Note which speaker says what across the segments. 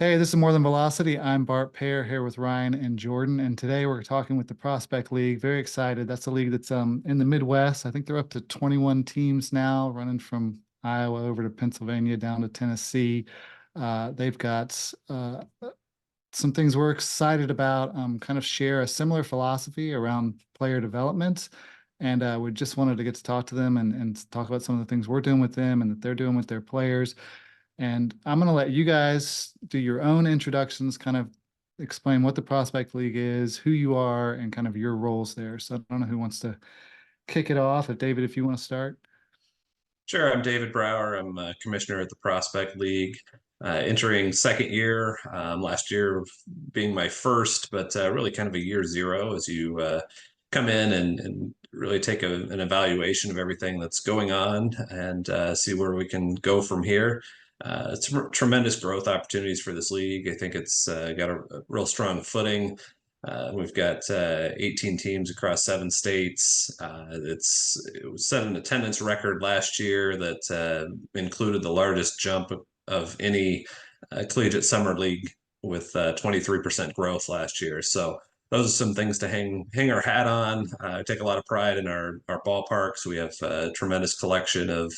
Speaker 1: Hey, this is More Than Velocity. I'm Bart Pear here with Ryan and Jordan, and today we're talking with the Prospect League. Very excited. That's a league that's in the Midwest. I think they're up to 21 teams now, running from Iowa over to Pennsylvania down to Tennessee. They've got some things we're excited about. Kind of share a similar philosophy around player development, and we just wanted to get to talk to them and talk about some of the things we're doing with them and that they're doing with their players. And I'm going to let you guys do your own introductions, kind of explain what the Prospect League is, who you are, and kind of your roles there. So I don't know who wants to kick it off. If David, if you want to start.
Speaker 2: Sure, I'm David Brower. I'm a commissioner at the Prospect League, entering second year. Last year being my first, but really kind of a year zero as you come in and really take an evaluation of everything that's going on and see where we can go from here. It's tremendous growth opportunities for this league. I think it's got a real strong footing. We've got 18 teams across 7 states. It was set an attendance record last year that included the largest jump of any collegiate summer league with 23% growth last year. So those are some things to hang our hat on. I take a lot of pride in our ballparks. We have a tremendous collection of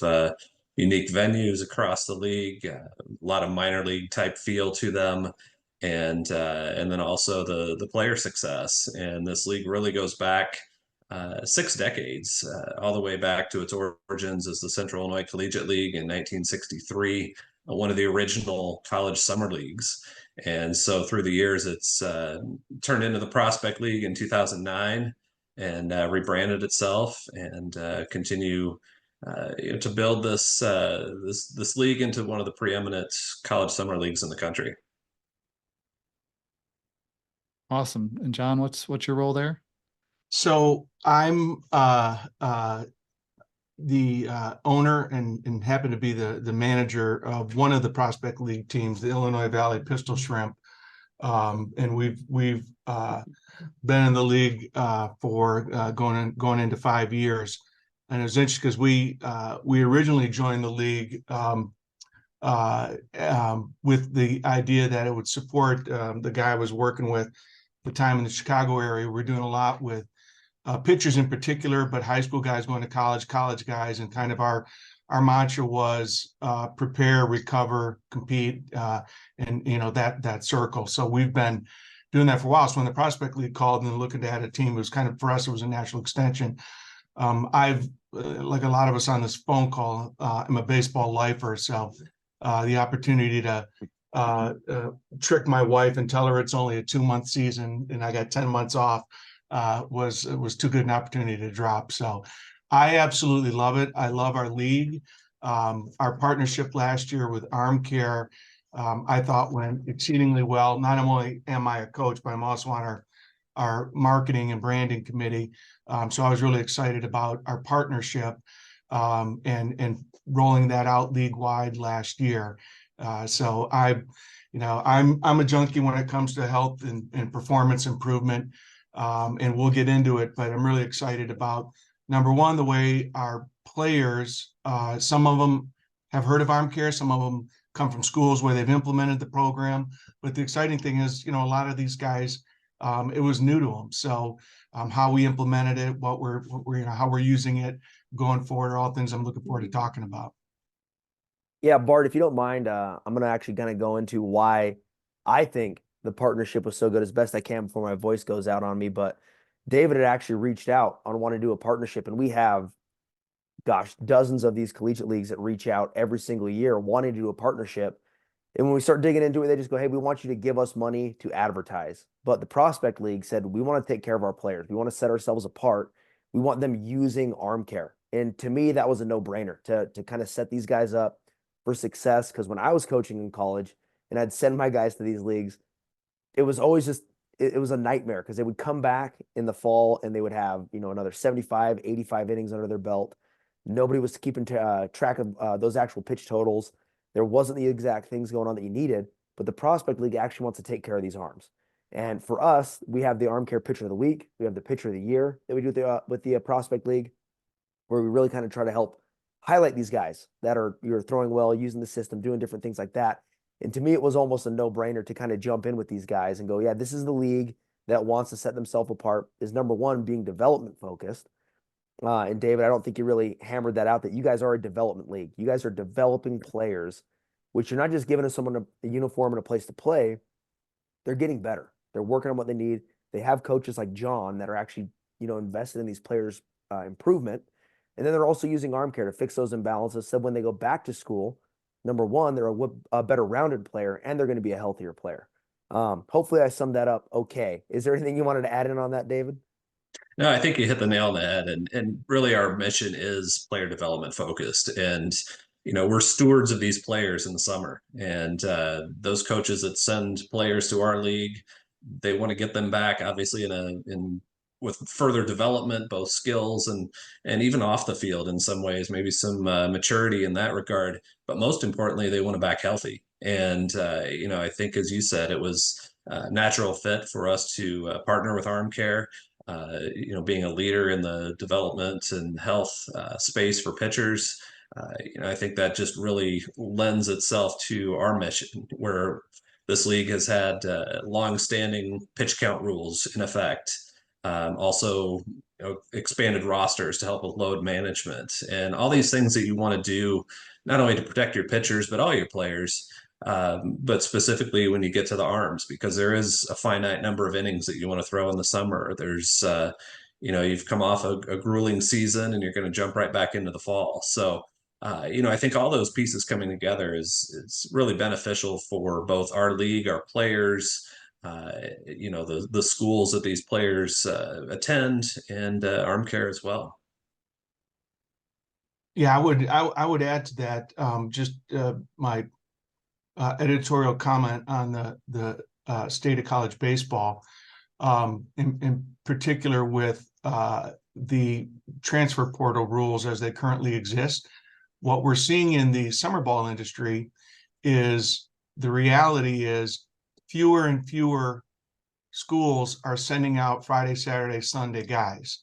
Speaker 2: unique venues across the league, a lot of minor league type feel to them, and then also the player success. And this league really goes back 6 decades, all the way back to its origins as the Central Illinois Collegiate League in 1963, one of the original college summer leagues. And so through the years, it's turned into the Prospect League in 2009 and rebranded itself and continue to build this league into one of the preeminent college summer leagues in the country.
Speaker 1: Awesome. And John, what's your role there?
Speaker 3: So I'm the owner and happen to be the manager of one of the Prospect League teams, the Illinois Valley Pistol Shrimp. And we've been in the league for going into 5 years. And it was interesting because we originally joined the league with the idea that it would support the guy I was working with the time in the Chicago area. We're doing a lot with pitchers in particular, but high school guys going to college guys, and kind of our mantra was prepare, recover, compete, and that circle. So we've been doing that for a while. So when the Prospect League called and looking to add a team, it was kind of, for us, it was a natural extension. I've like a lot of us on this phone call, I'm a baseball lifer, so the opportunity to trick my wife and tell her it's only a 2-month season and I got 10 months off was too good an opportunity to drop. So I absolutely love it. I love our league. Our partnership last year with ArmCare, I thought went exceedingly well. Not only am I a coach, but I'm also on our marketing and branding committee. So I was really excited about our partnership and rolling that out league wide last year. So I'm a junkie when it comes to health and performance improvement, and we'll get into it. But I'm really excited about, number one, the way our players, some of them have heard of ArmCare, some of them come from schools where they've implemented the program. But the exciting thing is, a lot of these guys, it was new to them. So how we implemented it, how we're using it going forward, are all things I'm looking forward to talking about.
Speaker 4: Yeah, Bart, if you don't mind, I'm going to actually kind of go into why I think the partnership was so good as best I can before my voice goes out on me. But David had actually reached out on wanting to do a partnership, and we have, gosh, dozens of these collegiate leagues that reach out every single year wanting to do a partnership. And when we start digging into it, they just go, hey, we want you to give us money to advertise. But the Prospect League said, we want to take care of our players. We want to set ourselves apart. We want them using ArmCare. And to me, that was a no-brainer to kind of set these guys up for success. Because when I was coaching in college and I'd send my guys to these leagues, it was always just, it was a nightmare because they would come back in the fall and they would have, another 75, 85 innings under their belt. Nobody was keeping track of those actual pitch totals. There wasn't the exact things going on that you needed, but the Prospect League actually wants to take care of these arms. And for us, we have the ArmCare Pitcher of the Week. We have the Pitcher of the Year that we do with the Prospect League, where we really kind of try to help highlight these guys that are throwing well, using the system, doing different things like that. And to me, it was almost a no-brainer to kind of jump in with these guys and go, yeah, this is the league that wants to set themselves apart, is number one, being development focused. And David, I don't think you really hammered that out, that you guys are a development league. You guys are developing players, which you're not just giving someone a uniform and a place to play. They're getting better. They're working on what they need. They have coaches like John that are actually, invested in these players' improvement. And then they're also using ArmCare to fix those imbalances. So when they go back to school, number one, they're a better rounded player, and they're going to be a healthier player. Hopefully I summed that up okay. Is there anything you wanted to add in on that, David?
Speaker 2: No, I think you hit the nail on the head, and really our mission is player development focused, and we're stewards of these players in the summer, and those coaches that send players to our league, they want to get them back, obviously in with further development, both skills and even off the field in some ways, maybe some maturity in that regard. But most importantly, they want to back healthy, and I think as you said, it was a natural fit for us to partner with ArmCare. Being a leader in the development and health space for pitchers, I think that just really lends itself to our mission, where this league has had long-standing pitch count rules in effect. Also, expanded rosters to help with load management and all these things that you want to do, not only to protect your pitchers but all your players. But specifically when you get to the arms, because there is a finite number of innings that you want to throw in the summer. There's, you've come off a grueling season and you're going to jump right back into the fall. So, I think all those pieces coming together is really beneficial for both our league, our players, the schools that these players attend, and ArmCare as well.
Speaker 3: Yeah, I would add to that just my editorial comment on the state of college baseball, in particular with the transfer portal rules as they currently exist. What we're seeing in the summer ball industry is the reality is fewer and fewer schools are sending out Friday, Saturday, Sunday guys.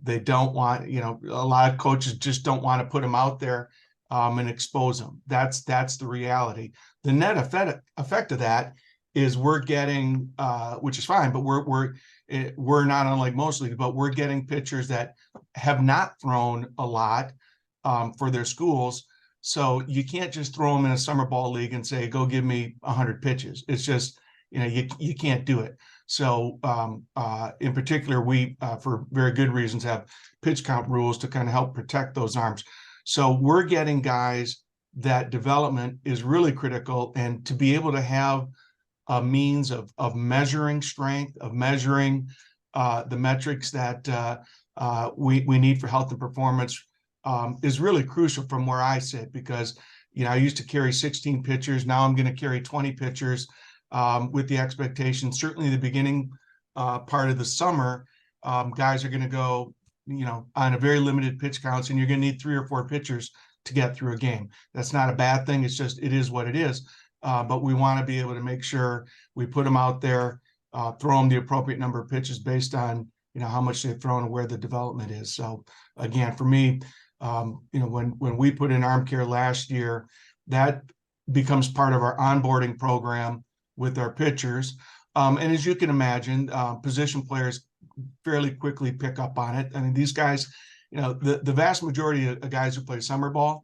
Speaker 3: They don't want, a lot of coaches just don't want to put them out there and expose them. That's the reality. The net effect of that is we're getting, which is fine, but we're not unlike most leagues, but we're getting pitchers that have not thrown a lot for their schools. So you can't just throw them in a summer ball league and say, go give me 100 pitches. It's just, you can't do it. So in particular, we, for very good reasons, have pitch count rules to kind of help protect those arms. So we're getting guys that development is really critical, and to be able to have a means of measuring strength, of measuring the metrics that we need for health and performance is really crucial from where I sit, because I used to carry 16 pitchers. Now I'm going to carry 20 pitchers with the expectation, certainly the beginning part of the summer, guys are going to go, on a very limited pitch counts, and you're going to need 3 or 4 pitchers to get through a game. That's not a bad thing. It's just, it is what it is. But we want to be able to make sure we put them out there, throw them the appropriate number of pitches based on, how much they've thrown and where the development is. So again, for me, when we put in ArmCare last year, that becomes part of our onboarding program with our pitchers. And as you can imagine, position players fairly quickly pick up on it. I mean, these guys, the vast majority of guys who play summer ball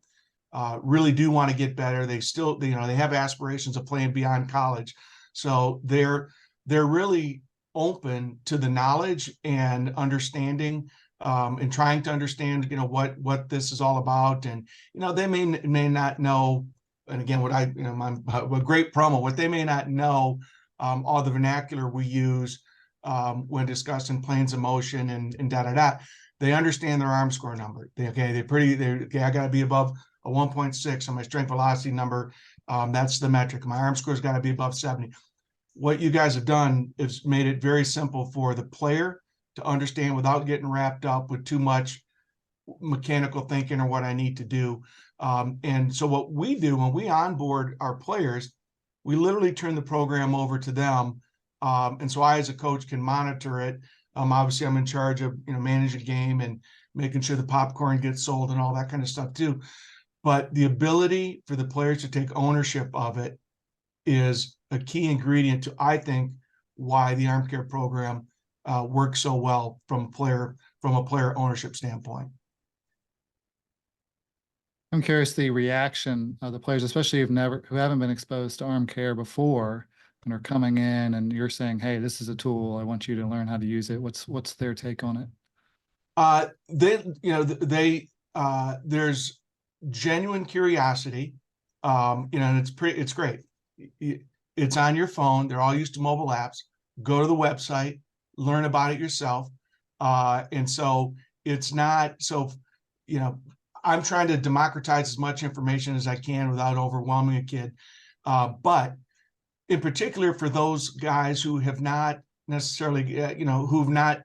Speaker 3: really do want to get better. They still, they have aspirations of playing beyond college. So they're really open to the knowledge and understanding and trying to understand, what this is all about. And, they may not know, and again, a great promo, what they may not know, all the vernacular we use when discussing planes of motion and da-da-da. They understand their arm score number. I got to be above a 1.6 on my strength velocity number. That's the metric. My arm score's got to be above 70. What you guys have done is made it very simple for the player to understand without getting wrapped up with too much mechanical thinking or what I need to do. And so what we do when we onboard our players, we literally turn the program over to them. And so I, as a coach, can monitor it. Obviously, I'm in charge of managing the game and making sure the popcorn gets sold and all that kind of stuff too. But the ability for the players to take ownership of it is a key ingredient to, I think, why the ArmCare program works so well from a player ownership standpoint.
Speaker 1: I'm curious the reaction of the players, especially who haven't been exposed to ArmCare before and are coming in, and you're saying, "Hey, this is a tool. I want you to learn how to use it." What's their take on it?
Speaker 3: There's genuine curiosity, and it's great. It's on your phone. They're all used to mobile apps. Go to the website, learn about it yourself. And so it's not so, I'm trying to democratize as much information as I can without overwhelming a kid. But in particular for those guys who have not necessarily, who've not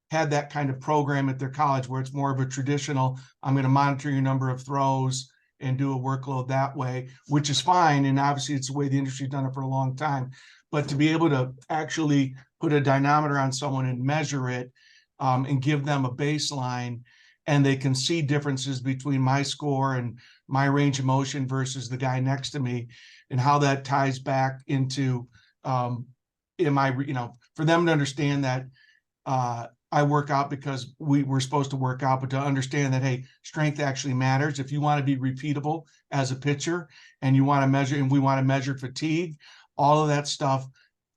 Speaker 3: had that kind of program at their college where it's more of a traditional, I'm going to monitor your number of throws and do a workload that way, which is fine. And obviously it's the way the industry's done it for a long time. But to be able to actually put a dynamometer on someone and measure it and give them a baseline, and they can see differences between my score and my range of motion versus the guy next to me, and how that ties back into, for them to understand that I work out because we're supposed to work out, but to understand that, hey, strength actually matters. If you want to be repeatable as a pitcher and you want to measure, and we want to measure fatigue, all of that stuff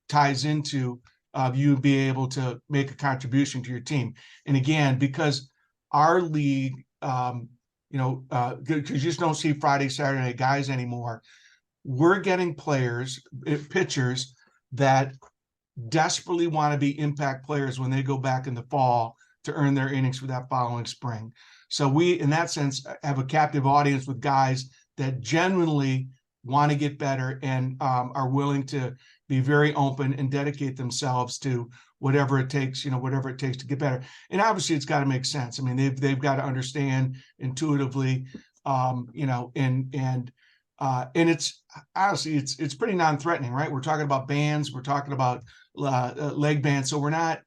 Speaker 3: ties into you being able to make a contribution to your team. And again, because our league, because you just don't see Friday, Saturday night guys anymore, we're getting pitchers that desperately want to be impact players when they go back in the fall to earn their innings for that following spring. So we, in that sense, have a captive audience with guys that genuinely want to get better and are willing to be very open and dedicate themselves to whatever it takes to get better. And obviously it's got to make sense. I mean, they've got to understand intuitively, and it's honestly, it's pretty non-threatening, right? We're talking about bands, we're talking about leg bands. So we're not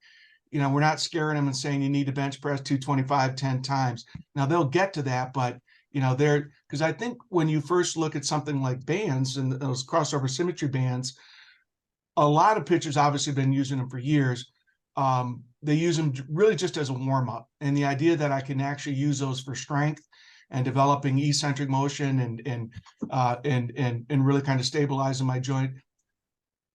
Speaker 3: scaring them and saying you need to bench press 225 10 times. Now they'll get to that, but because I think when you first look at something like bands and those crossover symmetry bands, a lot of pitchers obviously have been using them for years. They use them really just as a warm-up. And the idea that I can actually use those for strength and developing eccentric motion and really kind of stabilizing my joint,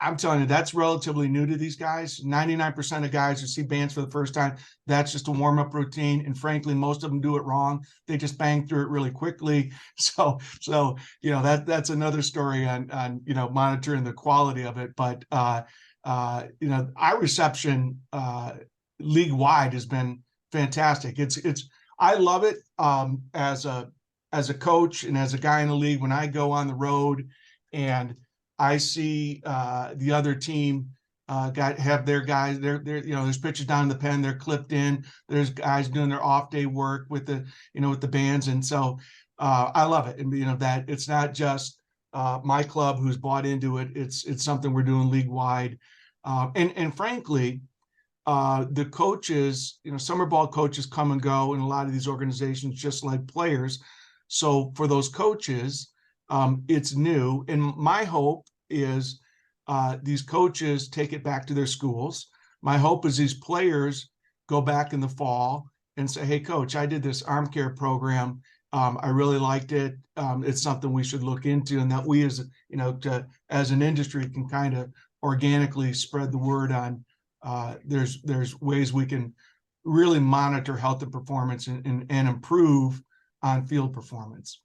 Speaker 3: I'm telling you, that's relatively new to these guys. 99% of guys who see bands for the first time, that's just a warm-up routine. And frankly, most of them do it wrong. They just bang through it really quickly. So that's another story on monitoring the quality of it. But our reception league-wide has been fantastic. I love it as a coach and as a guy in the league. When I go on the road and I see the other team have their guys, there's pitchers down in the pen, they're clipped in, there's guys doing their off day work with the bands. And so I love it. And that it's not just my club who's bought into it. It's something we're doing league wide. And frankly, the coaches, summer ball coaches come and go in a lot of these organizations, just like players. So for those coaches, it's new. And my hope is these coaches take it back to their schools. My hope is these players go back in the fall and say, hey, coach, I did this ArmCare program. I really liked it. It's something we should look into, and that we as an industry can kind of organically spread the word on. There's ways we can really monitor health and performance and improve on field performance.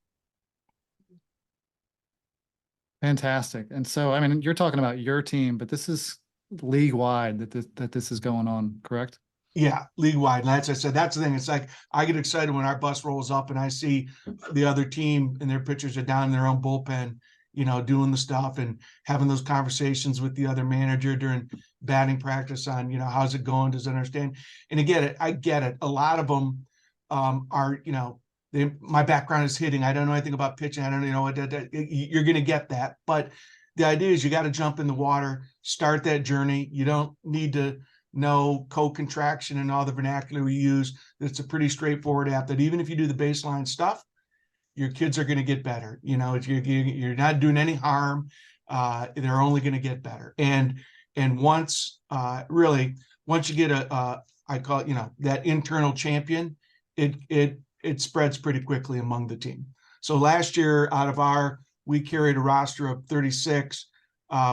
Speaker 1: Fantastic. And so, I mean, you're talking about your team, but this is league wide that this is going on, correct?
Speaker 3: Yeah, league wide. And as I said, that's the thing. It's like I get excited when our bus rolls up and I see the other team and their pitchers are down in their own bullpen, doing the stuff and having those conversations with the other manager during batting practice on, how's it going? Does it understand? And again, I get it. A lot of them are, my background is hitting. I don't know anything about pitching. I don't know what you're going to get that. But the idea is you got to jump in the water, start that journey. You don't need to know co-contraction and all the vernacular we use. It's a pretty straightforward app that even if you do the baseline stuff, your kids are going to get better. You're not doing any harm. they're only going to get better. And once once you get I call it, that internal champion, it spreads pretty quickly among the team. So last year, we carried a roster of 36.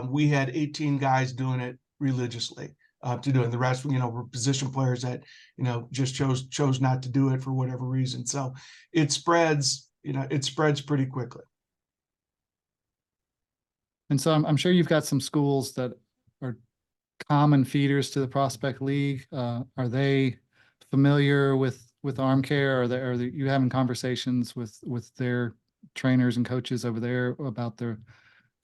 Speaker 3: We had 18 guys doing it religiously to do it. And the rest, were position players that, just chose not to do it for whatever reason. So it spreads pretty quickly.
Speaker 1: And so I'm sure you've got some schools that are common feeders to the Prospect League. Are they familiar with ArmCare? Are you having conversations with their trainers and coaches over there about the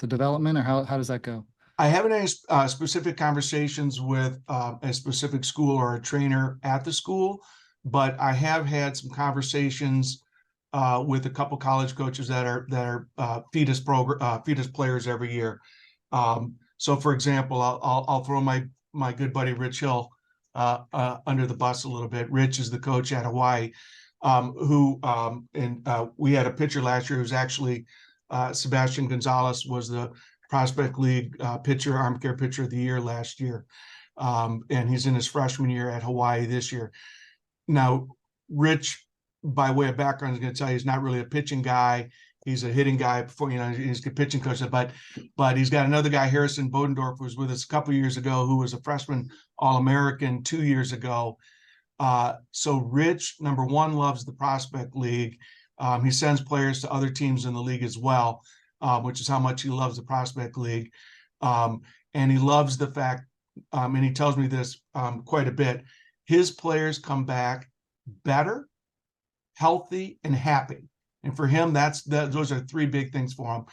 Speaker 1: development, or how does that go?
Speaker 3: I haven't had specific conversations with a specific school or a trainer at the school, but I have had some conversations with a couple college coaches that are fetus players every year. So, for example, I'll throw my good buddy Rich Hill under the bus a little bit. Rich is the coach at Hawaii, we had a pitcher last year who's actually Sebastian Gonzalez was the Prospect League ArmCare pitcher of the year last year. And he's in his freshman year at Hawaii this year. Now, Rich, by way of background, is going to tell you he's not really a pitching guy. He's a hitting guy before, he's a pitching coach, but he's got another guy, Harrison Bodendorf, who was with us a couple of years ago, who was a freshman All-American 2 years ago. So Rich, number one, loves the Prospect League. He sends players to other teams in the league as well, which is how much he loves the Prospect League. And he loves the fact, and he tells me this quite a bit, his players come back better, healthy, and happy. And for him, those are three big things for him.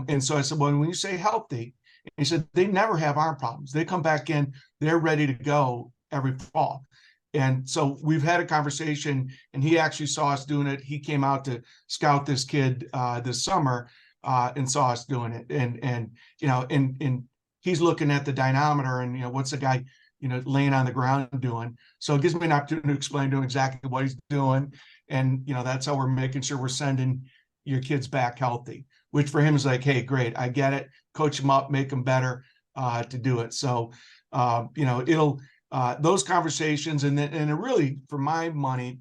Speaker 3: And so I said, well, when you say healthy, he said they never have arm problems. They come back in, they're ready to go every fall. And so we've had a conversation, and he actually saw us doing it. He came out to scout this kid this summer and saw us doing it. And he's looking at the dynamometer and, what's the guy, laying on the ground doing. So it gives me an opportunity to explain to him exactly what he's doing. And, that's how we're making sure we're sending your kids back healthy, which for him is like, hey, great, I get it. Coach them up, make them better to do it. So, those conversations, and it really, for my money,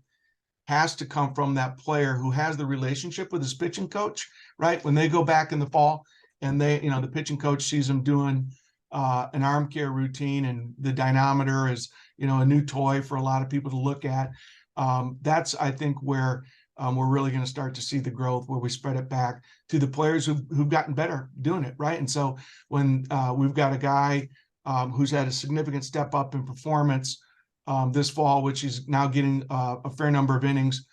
Speaker 3: has to come from that player who has the relationship with his pitching coach, right? When they go back in the fall and the pitching coach sees them doing an ArmCare routine, and the dynamometer is, a new toy for a lot of people to look at. That's, I think, where we're really going to start to see the growth, where we spread it back to the players who've gotten better doing it, right? And so when we've got a guy who's had a significant step up in performance this fall, which is now getting a fair number of innings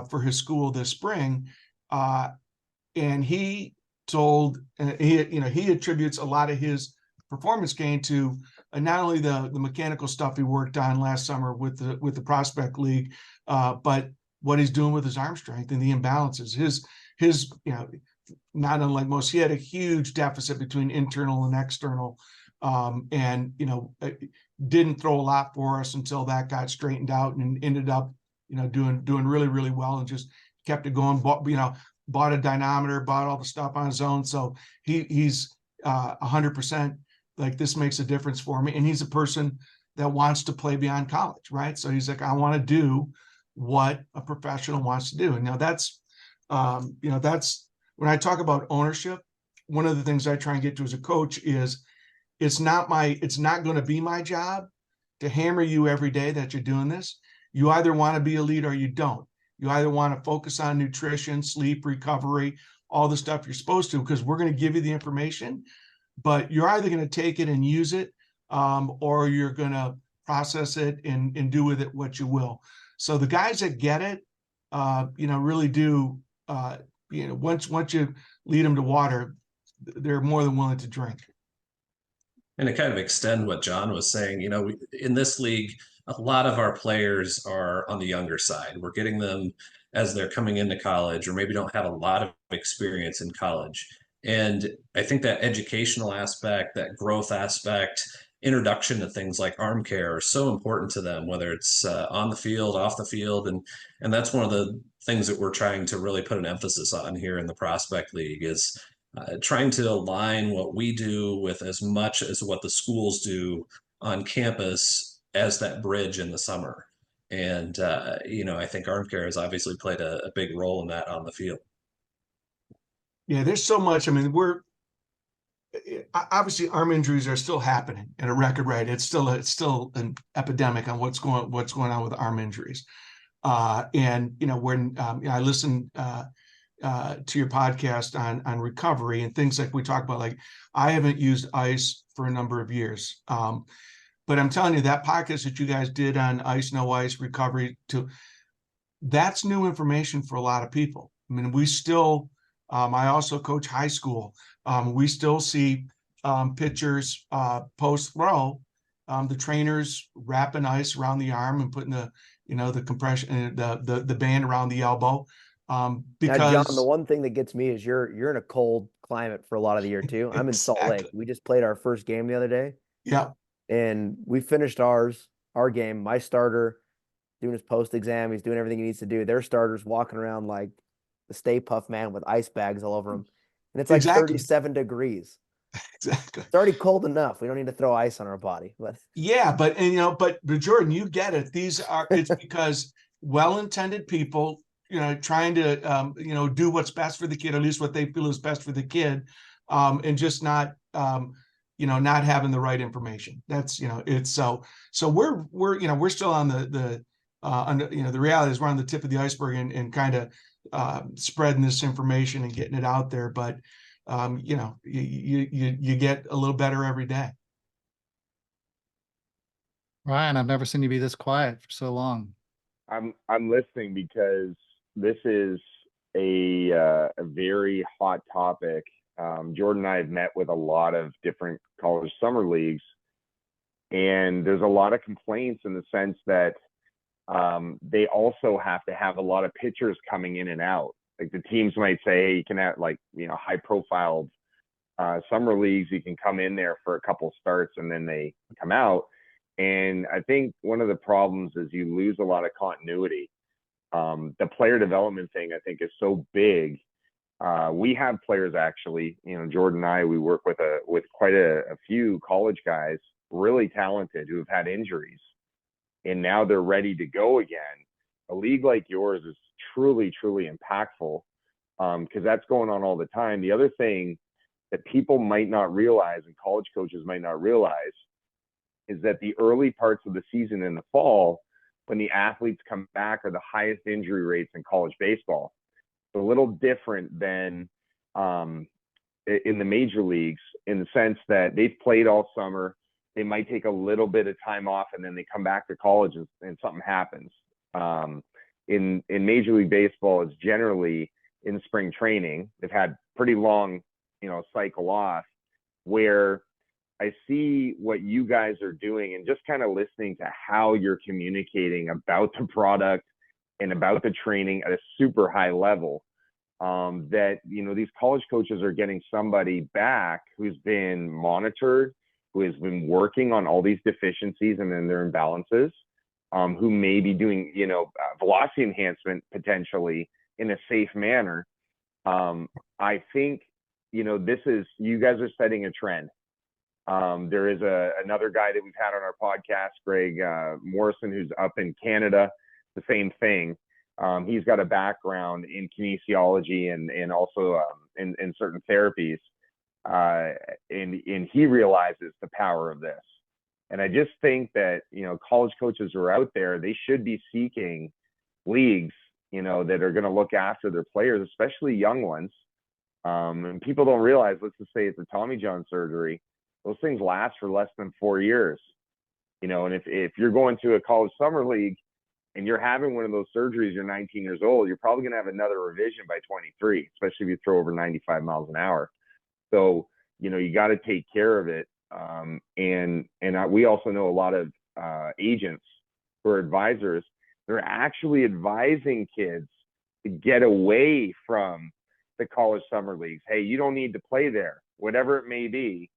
Speaker 3: for his school this spring, and he attributes a lot of his performance gain to not only the mechanical stuff he worked on last summer with the Prospect League, but what he's doing with his arm strength and the imbalances. His not unlike most, he had a huge deficit between internal and external, and didn't throw a lot for us until that got straightened out, and ended up doing really, really well, and just kept it going. Bought a dynamometer, bought all the stuff on his own. So he's 100% like, this makes a difference for me. And he's a person that wants to play beyond college, right? So he's like, I want to do what a professional wants to do. And now that's when I talk about ownership, one of the things I try and get to as a coach is it's not going to be my job to hammer you every day that you're doing this. You either want to be a leader or you don't. You either want to focus on nutrition, sleep, recovery, all the stuff you're supposed to, because we're going to give you the information, but you're either going to take it and use it, or you're going to process it and do with it what you will. So the guys that get it, really do, once you lead them to water, they're more than willing to drink.
Speaker 2: And to kind of extend what John was saying, in this league, a lot of our players are on the younger side. We're getting them as they're coming into college, or maybe don't have a lot of experience in college. And I think that educational aspect, that growth aspect, introduction to things like ArmCare are so important to them, whether it's on the field, off the field. And that's one of the things that we're trying to really put an emphasis on here in the Prospect League is trying to align what we do with as much as what the schools do on campus as that bridge in the summer. And, I think ArmCare has obviously played a big role in that on the field.
Speaker 3: Yeah, there's so much. I mean, obviously arm injuries are still happening at a record rate. It's still an epidemic on what's going on with arm injuries. And when I listened to your podcast on recovery and things like we talk about, like I haven't used ice for a number of years. But I'm telling you, that podcast that you guys did on ice, no ice recovery, that's new information for a lot of people. I mean, we still, I also coach high school. We still see pitchers post throw, the trainers wrapping ice around the arm and putting the compression, the band around the elbow. Because
Speaker 4: now, John, the one thing that gets me is you're in a cold climate for a lot of the year too. I'm in Salt Lake. We just played our first game the other day.
Speaker 3: Yeah.
Speaker 4: And we finished our game. My starter doing his post exam. He's doing everything he needs to do. Their starter's walking around like the Stay Puft Man with ice bags all over him. And it's like 37 degrees.
Speaker 3: Exactly.
Speaker 4: It's already cold enough. We don't need to throw ice on our body. But
Speaker 3: yeah, but Jordan, you get it. It's because well-intended people, trying to do what's best for the kid, at least what they feel is best for the kid, and just not not having the right information. That's it's so we're still on the reality is we're on the tip of the iceberg and kind of spreading this information and getting it out there, but you get a little better every day.
Speaker 1: Ryan, I've never seen you be this quiet for so long.
Speaker 5: I'm listening because this is a very hot topic. Jordan and I have met with a lot of different college summer leagues, and there's a lot of complaints in the sense that they also have to have a lot of pitchers coming in and out. Like the teams might say, hey, you can have high profile summer leagues, you can come in there for a couple starts and then they come out. And I think one of the problems is you lose a lot of continuity. The player development thing, I think, is so big. We have players actually, Jordan and I, we work with quite a few college guys, really talented, who have had injuries, and now they're ready to go again. A league like yours is truly, truly impactful because that's going on all the time. The other thing that people might not realize and college coaches might not realize is that the early parts of the season in the fall, when the athletes come back, are the highest injury rates in college baseball. It's a little different than in the major leagues in the sense that they've played all summer. They might take a little bit of time off and then they come back to college and something happens. In Major League Baseball, it's generally in spring training. They've had pretty long, cycle off, where I see what you guys are doing and just kind of listening to how you're communicating about the product and about the training at a super high level, that, these college coaches are getting somebody back who's been monitored, who has been working on all these deficiencies and then their imbalances, who may be doing, velocity enhancement potentially in a safe manner. I think, you guys are setting a trend. There is another guy that we've had on our podcast, Greg Morrison, who's up in Canada, the same thing. He's got a background in kinesiology and also in certain therapies. And he realizes the power of this. And I just think that, college coaches who are out there, they should be seeking leagues, that are going to look after their players, especially young ones. And people don't realize, let's just say it's a Tommy John surgery. Those things last for less than 4 years, and if you're going to a college summer league and you're having one of those surgeries, you're 19 years old, you're probably going to have another revision by 23, especially if you throw over 95 miles an hour. So, you got to take care of it. We also know a lot of agents who are advisors. They're actually advising kids to get away from the college summer leagues. Hey, you don't need to play there, whatever it may be.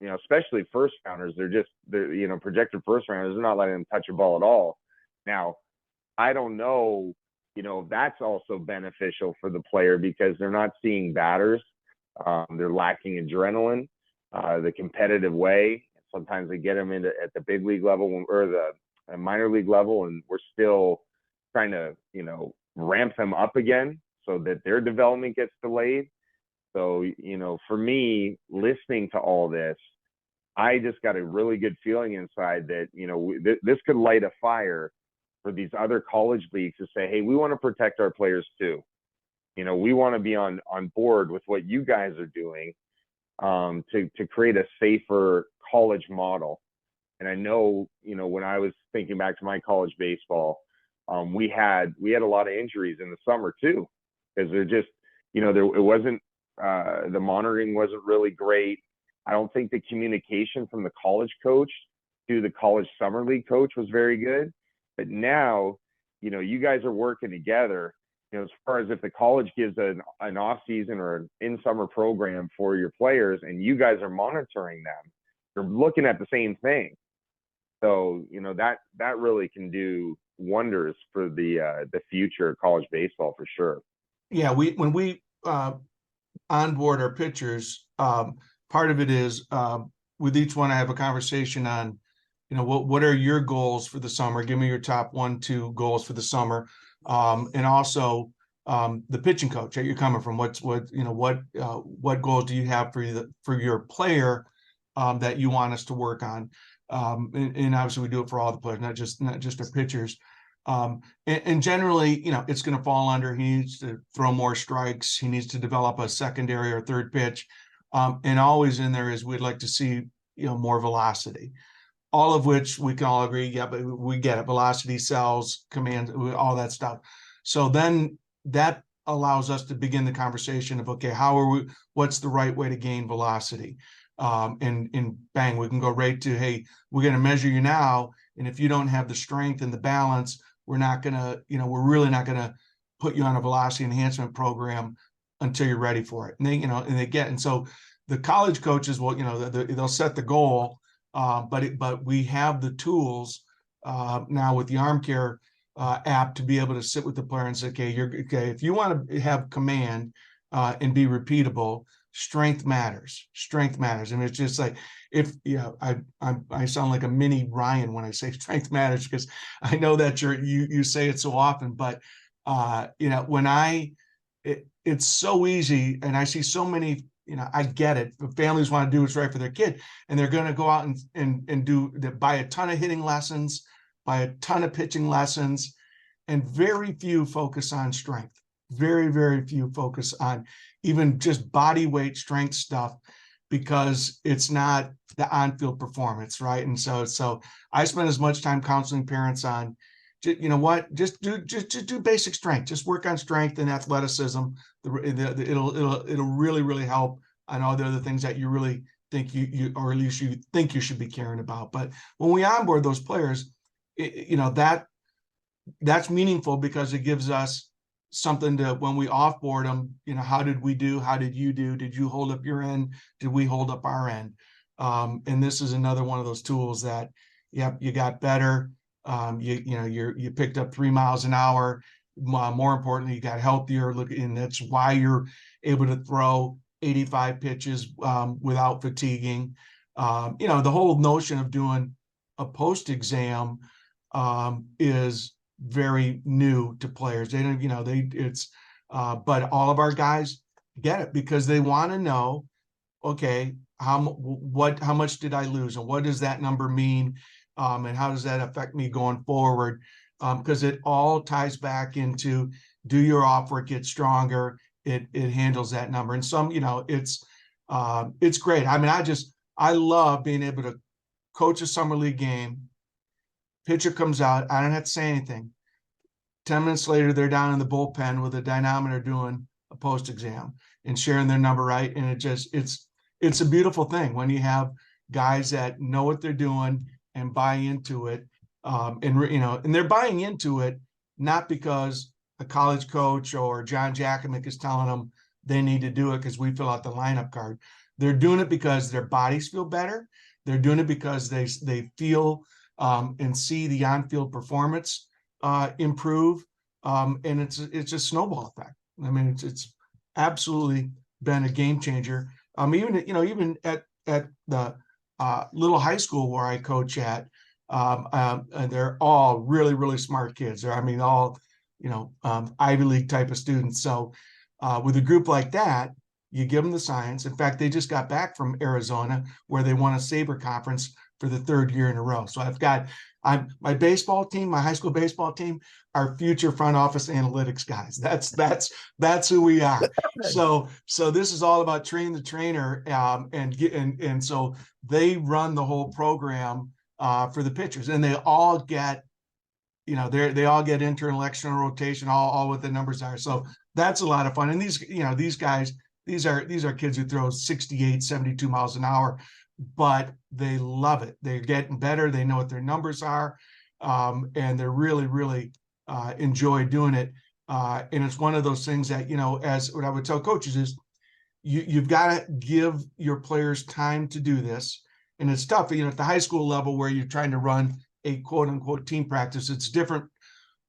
Speaker 5: Especially first rounders, they're projected first rounders. They're not letting them touch a ball at all. Now, I don't know, if that's also beneficial for the player because they're not seeing batters. They're lacking adrenaline, the competitive way. Sometimes they get them into at the big league level or the minor league level, and we're still trying to, ramp them up again so that their development gets delayed. So, for me, listening to all this, I just got a really good feeling inside that, this could light a fire for these other college leagues to say, hey, we want to protect our players too. We want to be on board with what you guys are doing to create a safer college model. And I know, when I was thinking back to my college baseball, we had a lot of injuries in the summer too, because they're just, it wasn't, the monitoring wasn't really great. I don't think the communication from the college coach to the college summer league coach was very good. But now, you guys are working together, as far as if the college gives an off season or an in summer program for your players and you guys are monitoring them, you're looking at the same thing. So, that really can do wonders for the future of college baseball for sure.
Speaker 3: Yeah, when we onboard our pitchers, part of it is with each one I have a conversation on, what are your goals for the summer? Give me your top 1-2 goals for the summer, and also the pitching coach that you're coming from. What goals do you have for your player that you want us to work on? And obviously we do it for all the players, not just our pitchers. And generally, it's going to fall under, he needs to throw more strikes. He needs to develop a secondary or third pitch. And always in there is, we'd like to see, more velocity, all of which we can all agree. Yeah, but we get it. Velocity sells, command, all that stuff. So then that allows us to begin the conversation of, okay, what's the right way to gain velocity? And bang, we can go right to, hey, we're going to measure you now. And if you don't have the strength and the balance, we're really not going to put you on a velocity enhancement program until you're ready for it. And so the college coaches will, they'll set the goal, but we have the tools now with the ArmCare app to be able to sit with the player and say, okay, if you want to have command and be repeatable, strength matters. And it's just like, I sound like a mini Ryan when I say strength matters, because I know that you say it so often, but it's so easy, and I see so many, I get it. Families want to do what's right for their kid, and they're going to go out and buy a ton of hitting lessons, buy a ton of pitching lessons, and very few focus on strength. Very, very few focus on even just body weight strength stuff, because it's not the on-field performance, right? And so I spend as much time counseling parents on, just do basic strength. Just work on strength and athleticism. It'll really, really help on all the other things that you really think or at least you think you should be caring about. But when we onboard those players, that's meaningful, because it gives us something to, when we offboard them, how did we do? How did you do? Did you hold up your end? Did we hold up our end? And this is another one of those tools that, yep, you got better. You picked up 3 miles an hour. More importantly, you got healthier. And that's why you're able to throw 85 pitches without fatiguing. The whole notion of doing a post exam is very new to players. They don't, but all of our guys get it, because they want to know, okay, how much did I lose, and what does that number mean, and how does that affect me going forward? Because it all ties back into, do your off work get stronger? It handles that number, and some, it's great. I mean, I love being able to coach a summer league game. Pitcher comes out, I don't have to say anything. 10 minutes later, they're down in the bullpen with a dynamometer doing a post exam and sharing their number right. And it's a beautiful thing when you have guys that know what they're doing and buy into it. And they're buying into it not because a college coach or John Jackamick is telling them they need to do it because we fill out the lineup card. They're doing it because their bodies feel better. They're doing it because they feel and see the on-field performance improve, and it's a snowball effect. I mean, it's absolutely been a game changer. Even at the little high school where I coach at, and they're all really, really smart kids. I mean, all, Ivy League type of students. So with a group like that, you give them the science. In fact, they just got back from Arizona where they won a Sabre conference for the 3rd year in a row. So my baseball team, my high school baseball team, are future front office analytics guys. That's who we are. So this is all about train the trainer, and so they run the whole program for the pitchers, and they all get, they all get internal, external rotation, all what the numbers are. So that's a lot of fun. And these guys, these are kids who throw 68, 72 miles an hour, but they love it. They're getting better. They know what their numbers are, and they're really, really enjoy doing it. And it's one of those things that, as what I would tell coaches is, you've got to give your players time to do this. And it's tough, at the high school level where you're trying to run a quote unquote team practice. It's different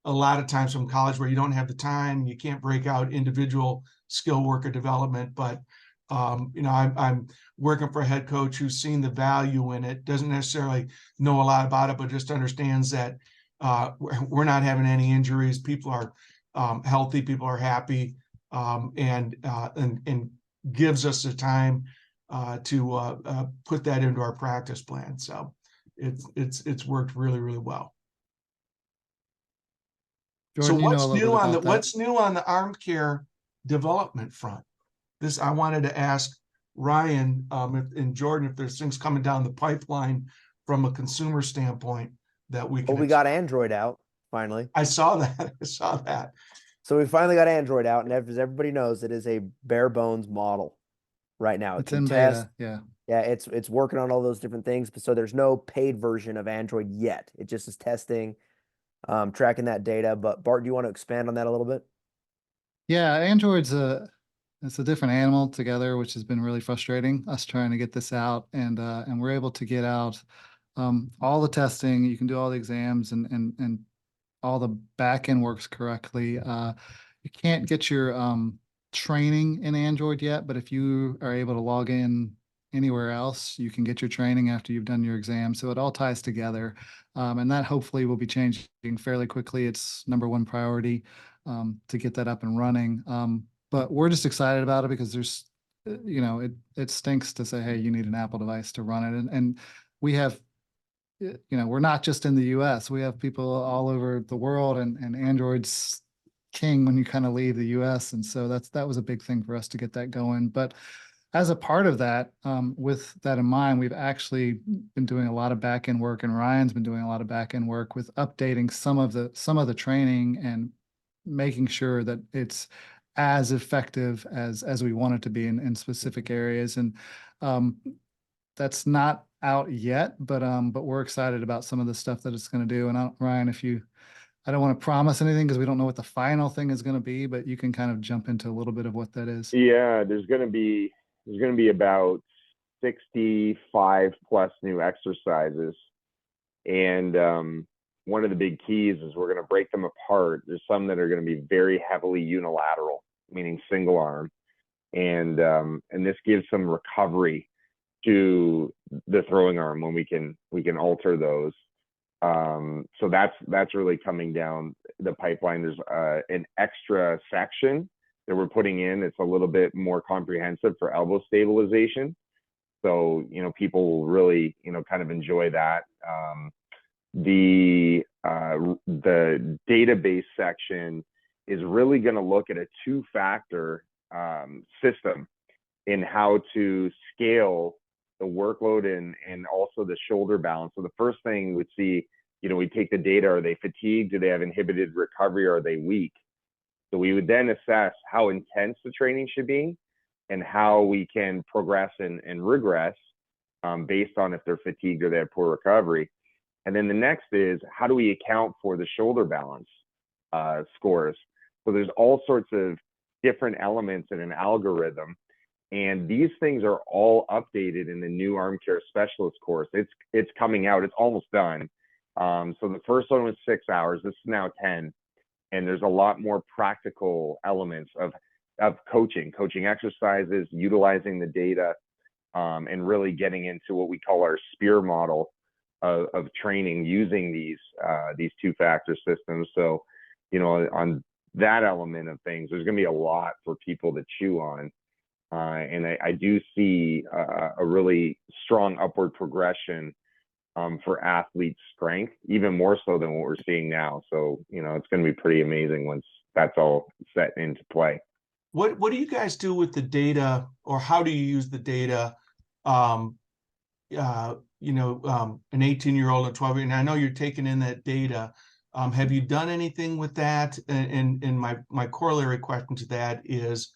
Speaker 3: a lot of times from college where you don't have the time, you can't break out individual skill worker development. But I'm working for a head coach who's seen the value in it, doesn't necessarily know a lot about it, but just understands that we're not having any injuries. People are healthy, people are happy, and gives us the time to put that into our practice plan. So it's worked really, really well.
Speaker 1: Jordan,
Speaker 3: So
Speaker 1: you know a little bit about that.
Speaker 3: what's new on the ArmCare development front? This I wanted to ask Ryan and Jordan if there's things coming down the pipeline from a consumer standpoint that we can.
Speaker 4: Well, we got Android out finally.
Speaker 3: I saw that. I saw that.
Speaker 4: So we finally got Android out, and as everybody knows, it is a bare bones model right now.
Speaker 1: It's in
Speaker 4: test.
Speaker 1: beta, yeah.
Speaker 4: Yeah, it's working on all those different things, but so there's no paid version of Android yet. It just is testing, tracking that data. But Bart, do you want to expand on that a little bit?
Speaker 1: Yeah, Android's it's a different animal together, which has been really frustrating, us trying to get this out, and we're able to get out all the testing. You can do all the exams and all the back end works correctly. You can't get your training in Android yet, but if you are able to log in anywhere else, you can get your training after you've done your exam. So it all ties together, and that hopefully will be changing fairly quickly. It's #1 priority to get that up and running. But we're just excited about it because there's, it stinks to say, hey, you need an Apple device to run it, and we have, we're not just in the US. We have people all over the world, and Android's king when you kind of leave the US. And so that was a big thing for us to get that going. But as a part of that, with that in mind, we've actually been doing a lot of back end work, and Ryan's been doing a lot of back end work with updating some of the training and making sure that it's as effective as we want it to be in specific areas. And that's not out yet, but we're excited about some of the stuff that it's going to do. And Ryan, I don't want to promise anything because we don't know what the final thing is going to be, but you can kind of jump into a little bit of what that is.
Speaker 5: Yeah, there's going to be about 65 plus new exercises. And one of the big keys is we're going to break them apart. There's some that are going to be very heavily unilateral, meaning single arm. And this gives some recovery to the throwing arm when we can alter those. So that's really coming down the pipeline. There's an extra section that we're putting in. It's a little bit more comprehensive for elbow stabilization. So, people will really, kind of enjoy that. The database section is really going to look at a 2-factor system in how to scale the workload and also the shoulder balance. So the first thing we'd see, we take the data. Are they fatigued? Do they have inhibited recovery? Are they weak? So we would then assess how intense the training should be and how we can progress and regress based on if they're fatigued or they have poor recovery. And then the next is, how do we account for the shoulder balance scores? So there's all sorts of different elements in an algorithm. And these things are all updated in the new ArmCare Specialist course. It's coming out. It's almost done. So the first one was 6 hours. This is now 10. And there's a lot more practical elements of coaching exercises, utilizing the data, and really getting into what we call our SPEAR model of training using these two-factor systems. So, on that element of things, there's going to be a lot for people to chew on. And I do see a really strong upward progression for athlete strength, even more so than what we're seeing now. So, it's going to be pretty amazing once that's all set into play.
Speaker 3: What do you guys do with the data, or how do you use the data? An 18-year-old, a 12-year, and I know you're taking in that data. Have you done anything with that? And my corollary question to that is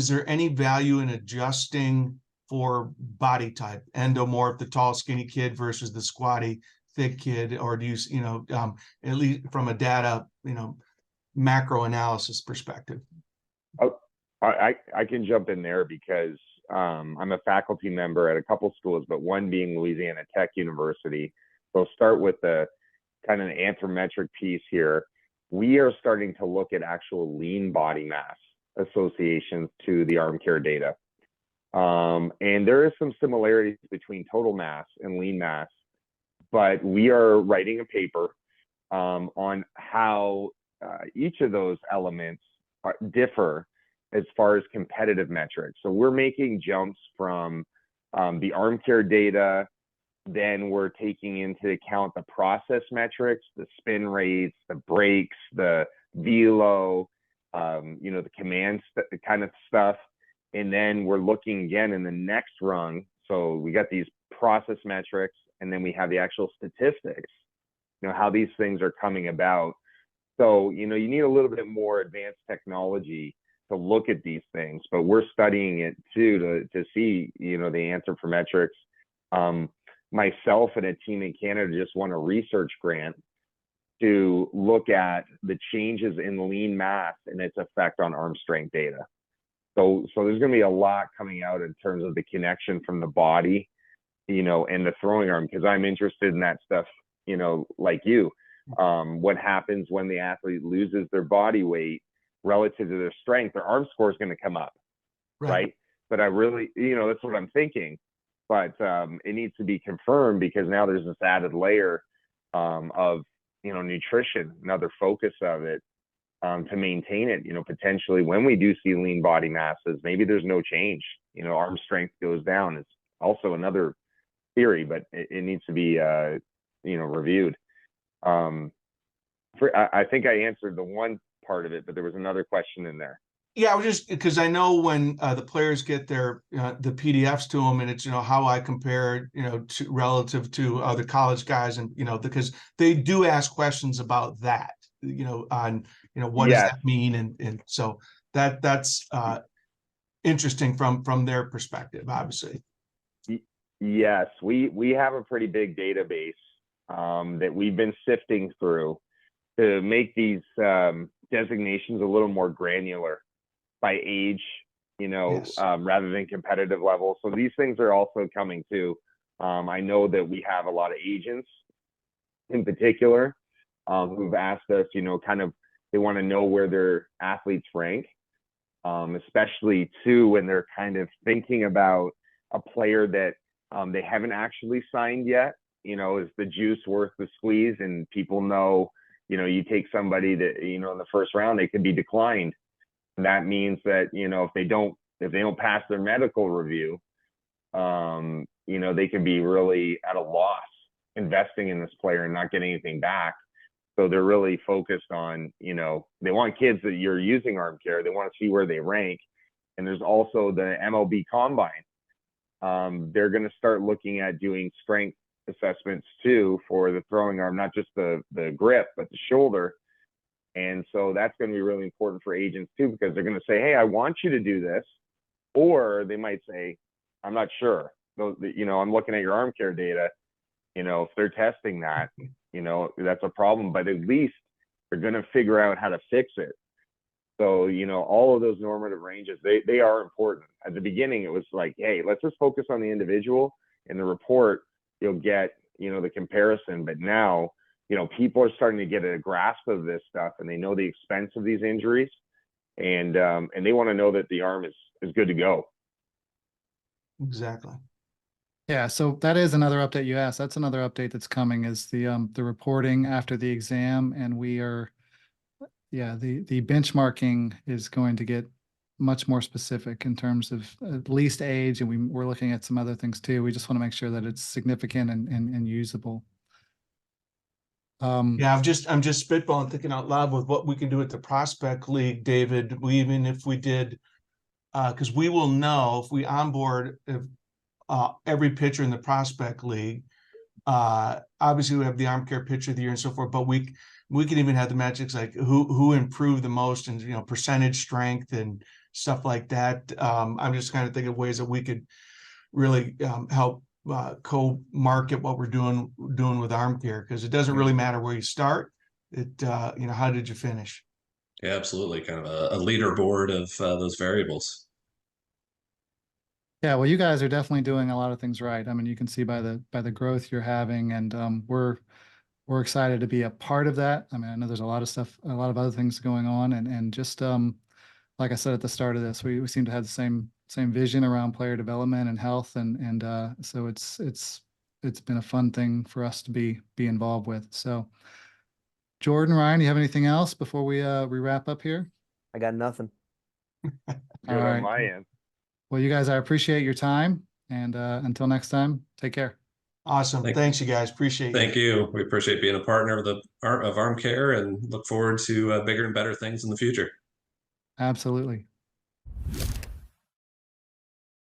Speaker 3: there any value in adjusting for body type, endomorph, the tall, skinny kid versus the squatty, thick kid, or do you, at least from a data, macro analysis perspective?
Speaker 5: Oh, I can jump in there because I'm a faculty member at a couple schools, but one being Louisiana Tech University. So I'll start with the kind of anthrometric piece here. We are starting to look at actual lean body mass associations to the ArmCare data. And there is some similarities between total mass and lean mass, but we are writing a paper on how each of those elements differ as far as competitive metrics. So we're making jumps from the ArmCare data, then we're taking into account the process metrics, the spin rates, the brakes, the velo, the command kind of stuff. And then we're looking again in the next rung. So we got these process metrics, and then we have the actual statistics, how these things are coming about. So, you need a little bit more advanced technology to look at these things, but we're studying it too to see, the anthropometrics. Myself and a team in Canada just won a research grant to look at the changes in lean mass and its effect on arm strength data. So there's going to be a lot coming out in terms of the connection from the body, and the throwing arm, because I'm interested in that stuff, like you. What happens when the athlete loses their body weight relative to their strength? Their arm score is going to come up, right? But I really, that's what I'm thinking. But it needs to be confirmed, because now there's this added layer of, nutrition, another focus of it, to maintain it. Potentially when we do see lean body masses, maybe there's no change. Arm strength goes down. It's also another theory, but it needs to be, reviewed. I think I answered the one part of it, but there was another question in there.
Speaker 3: Yeah, I was just because I know when the players get their the PDFs to them, and it's how I compare to relative to other college guys, and because they do ask questions about that, on what does that mean, and so that's interesting from their perspective, obviously.
Speaker 5: Yes, we have a pretty big database that we've been sifting through to make these designations a little more granular by age, rather than competitive level. So these things are also coming too. I know that we have a lot of agents in particular who've asked us, kind of, they want to know where their athletes rank, especially too when they're kind of thinking about a player that they haven't actually signed yet. Is the juice worth the squeeze? And people know, you take somebody that, in the first round, they could be declined. And that means that, if they don't pass their medical review, they can be really at a loss investing in this player and not getting anything back. So they're really focused on, they want kids that you're using ArmCare. They want to see where they rank. And there's also the MLB Combine. They're going to start looking at doing strength assessments too for the throwing arm, not just the grip, but the shoulder. And so that's going to be really important for agents too, because they're going to say, hey, I want you to do this. Or they might say, I'm not sure. I'm looking at your ArmCare data. If they're testing that, that's a problem, but at least they're going to figure out how to fix it. So, all of those normative ranges, they are important. At the beginning, it was like, hey, let's just focus on the individual. In the report, you'll get, the comparison. But now, people are starting to get a grasp of this stuff, and they know the expense of these injuries. and they want to know that the arm is good to go.
Speaker 3: Exactly.
Speaker 1: Yeah, so that is another update you asked. That's another update that's coming is the reporting after the exam, and we are, yeah, the benchmarking is going to get much more specific in terms of at least age, and we're looking at some other things too. We just want to make sure that it's significant and usable.
Speaker 3: Yeah, I'm just spitballing, thinking out loud with what we can do at the Prospect League, David. Even if we did, because we will know if we onboard every pitcher in the Prospect League. Obviously, we have the ArmCare Pitcher of the Year and so forth, but we can even have the metrics like who improved the most and, you know, percentage strength and stuff like that. I'm just kind of thinking of ways that we could really help co-market what we're doing with ArmCare, because it doesn't really matter where you start. It you know, how did you finish?
Speaker 2: Yeah, absolutely. Kind of a leaderboard of those variables.
Speaker 1: Yeah, well, you guys are definitely doing a lot of things right. I mean, you can see by the growth you're having, and we're excited to be a part of that. I mean, I know there's a lot of stuff, a lot of other things going on, and just like I said at the start of this, we seem to have the same vision around player development and health, and so it's been a fun thing for us to be involved with. So, Jordan, Ryan, you have anything else before we wrap up here?
Speaker 4: I got nothing.
Speaker 5: Good
Speaker 1: All
Speaker 5: on
Speaker 1: right.
Speaker 5: my end.
Speaker 1: Well, you guys, I appreciate your time, and until next time, take care.
Speaker 3: Awesome. Thanks, you guys. Appreciate you.
Speaker 2: Thank you. We appreciate being a partner of ArmCare and look forward to bigger and better things in the future.
Speaker 1: Absolutely.